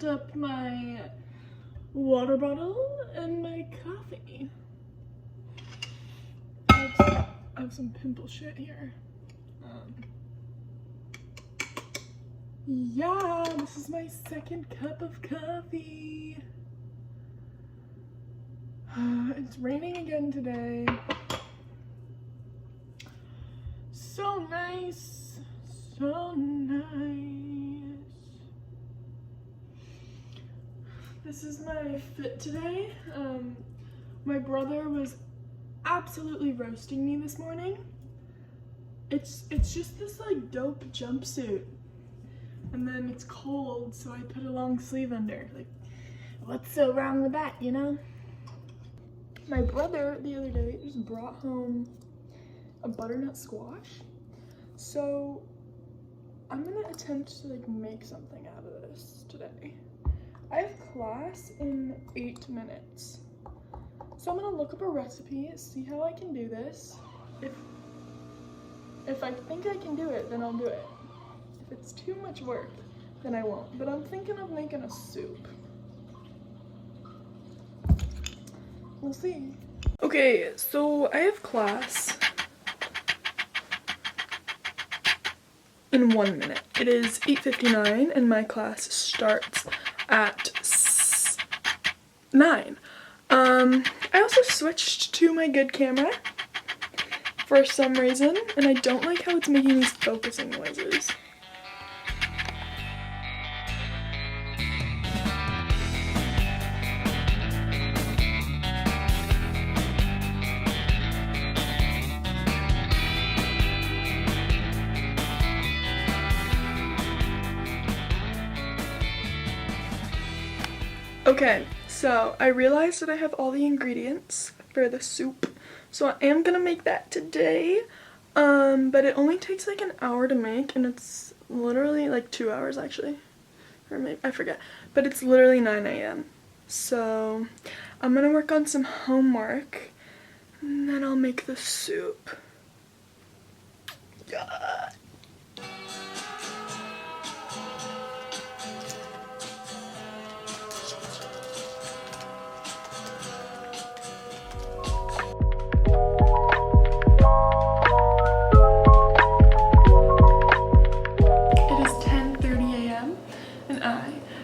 filled up my water bottle and my coffee. I have some pimple shit here. Yeah, this is my second cup of coffee. It's raining again today. So nice, so nice. This is my fit today. My brother was absolutely roasting me this morning. It's just this like dope jumpsuit, and then it's cold, so I put a long sleeve under. Like, what's so wrong with that, you know? My brother the other day just brought home a butternut squash, so I'm gonna attempt to like make something out of this today. I have class in 8 minutes, so I'm gonna look up a recipe, see how I can do this. If I think I can do it, then I'll do it. If it's too much work, then I won't. But I'm thinking of making a soup. We'll see. Okay, so I have class in 1 minute. It is 8:59 and my class starts at 9. I also switched to my good camera for some reason, and I don't like how it's making these focusing noises. Okay, so I realized that I have all the ingredients for the soup, so I am gonna make that today, but it only takes like an hour to make, and it's literally like 2 hours actually, or maybe, I forget, but it's literally 9 a.m. So I'm gonna work on some homework, and then I'll make the soup. Yeah.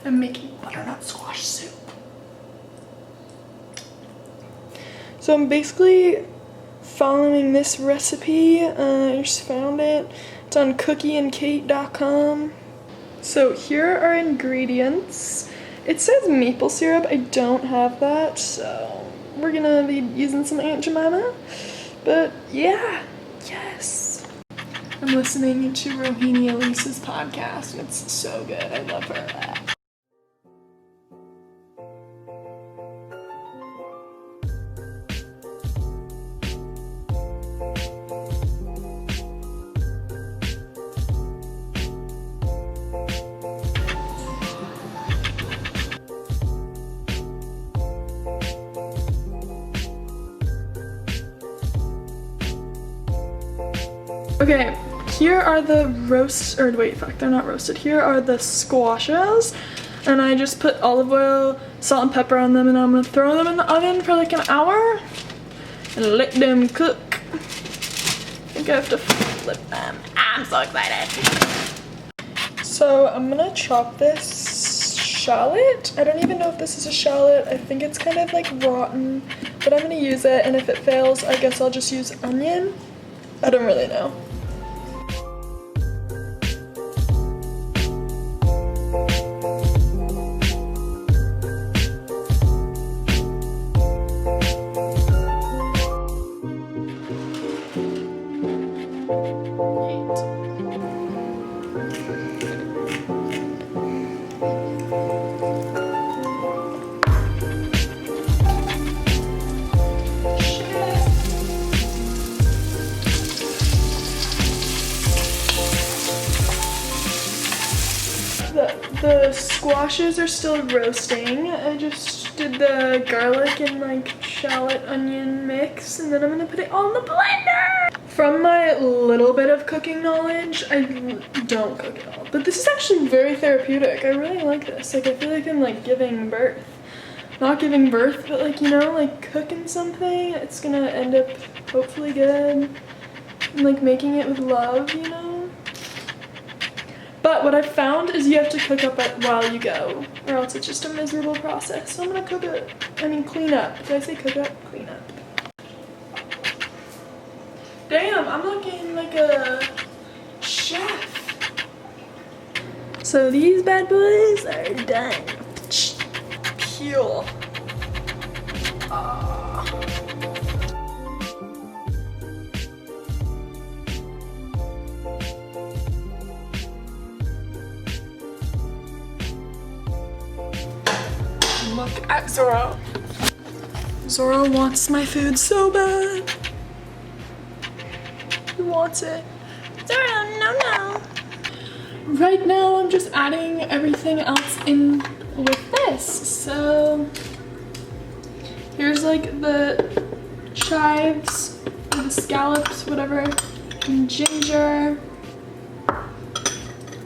I'm making butternut squash soup. So I'm basically following this recipe. I just found it. It's on cookieandkate.com. So here are ingredients. It says maple syrup. I don't have that, so we're gonna be using some Aunt Jemima. But yeah, yes. I'm listening to Rohini Elise's podcast, and it's so good. I love her. Okay, here are the they're not roasted. Here are the squashes, and I just put olive oil, salt and pepper on them, and I'm gonna throw them in the oven for like an hour and let them cook. I think I have to flip them. I'm so excited. So I'm gonna chop this shallot. I don't even know if this is a shallot. I think it's kind of like rotten, but I'm gonna use it, and if it fails, I guess I'll just use onion. I don't really know. The squashes are still roasting. I just did the garlic and like shallot onion mix, and then I'm gonna put it all in the blender. From my little bit of cooking knowledge, I don't cook at all. But this is actually very therapeutic. I really like this. Like, I feel like I'm like giving birth. Not giving birth, but like, you know, like cooking something. It's gonna end up hopefully good. And like making it with love, you know? But what I've found is you have to cook up it while you go, or else it's just a miserable process. So I'm gonna clean up. Did I say cook up? Clean up. Damn, I'm looking like a chef. So these bad boys are done. Peel. Look at Zorro. Zorro wants my food so bad. He wants it. Zorro, no. Right now I'm just adding everything else in with this. So here's like the chives, or the scallops, whatever, and ginger.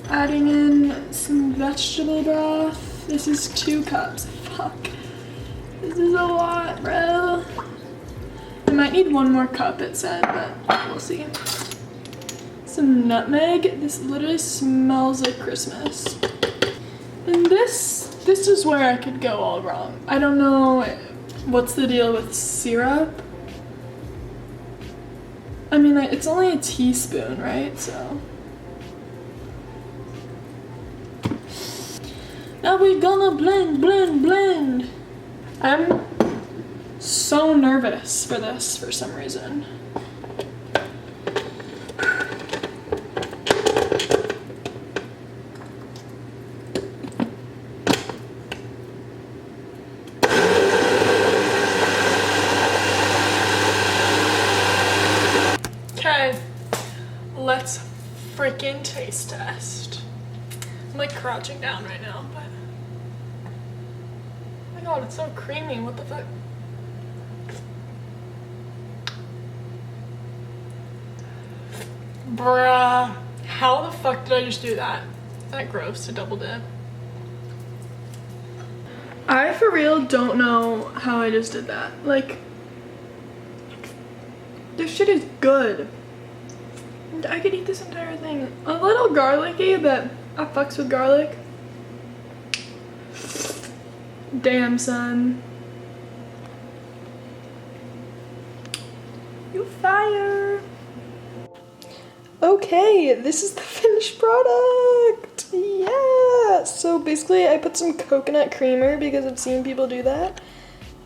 Adding in some vegetable broth. This is 2 cups. Fuck. This is a lot, bro. I might need 1 more cup, it said, but we'll see. Some nutmeg. This literally smells like Christmas. And this is where I could go all wrong. I don't know what's the deal with syrup. I mean, it's only a teaspoon, right? So now we're gonna blend. I'm so nervous for this for some reason. Okay, let's freaking taste test. I'm like crouching down right now, but oh my god, it's so creamy. What the fuck? Bruh, how the fuck did I just do that? Is that gross to double dip? I for real don't know how I just did that. Like, this shit is good. I could eat this entire thing. A little garlicky, but I fucks with garlic. Damn, son. You fire. Okay, this is the finished product. Yeah. So basically I put some coconut creamer because I've seen people do that.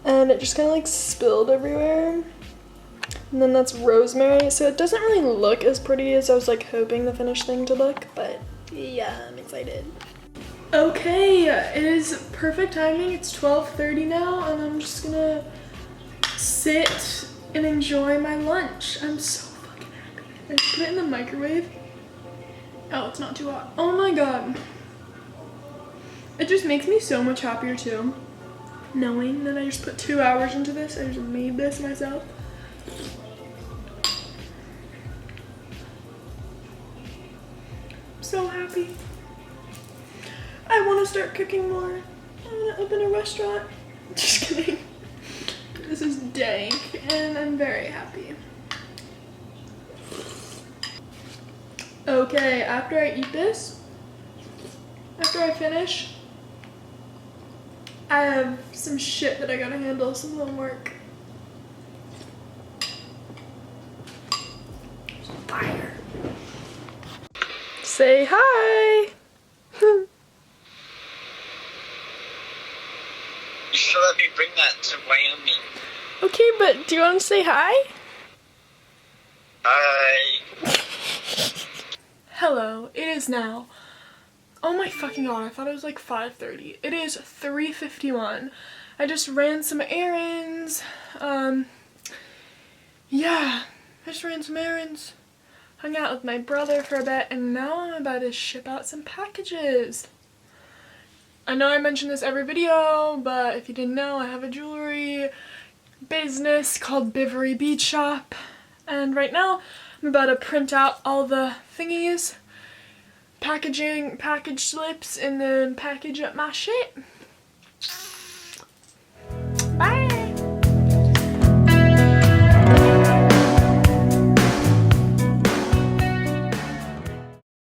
And it just kind of like spilled everywhere. And then that's rosemary. So it doesn't really look as pretty as I was like hoping the finished thing to look, but yeah, I'm excited. Okay, it is perfect timing. It's 12:30 now, and I'm just gonna sit and enjoy my lunch. I'm so fucking happy. I just put it in the microwave. Oh, it's not too hot. Oh my god. It just makes me so much happier too, knowing that I just put 2 hours into this. I just made this myself. So happy. I want to start cooking more. I want to open a restaurant. Just kidding. This is dank and I'm very happy. Okay, after I eat this, after I finish, I have some shit that I gotta handle, some homework. Fire. Say hi. You should let me bring that to Wyoming. Okay, but do you want to say hi? Hi. Hello, it is now. Oh my fucking god, I thought it was like 5:30. It is 3:51. I just ran some errands. Yeah, I just ran some errands. Hung out with my brother for a bit, and now I'm about to ship out some packages. I know I mention this every video, but if you didn't know, I have a jewelry business called Bivery Bead Shop, and right now I'm about to print out all the thingies, package slips, and then package up my shit.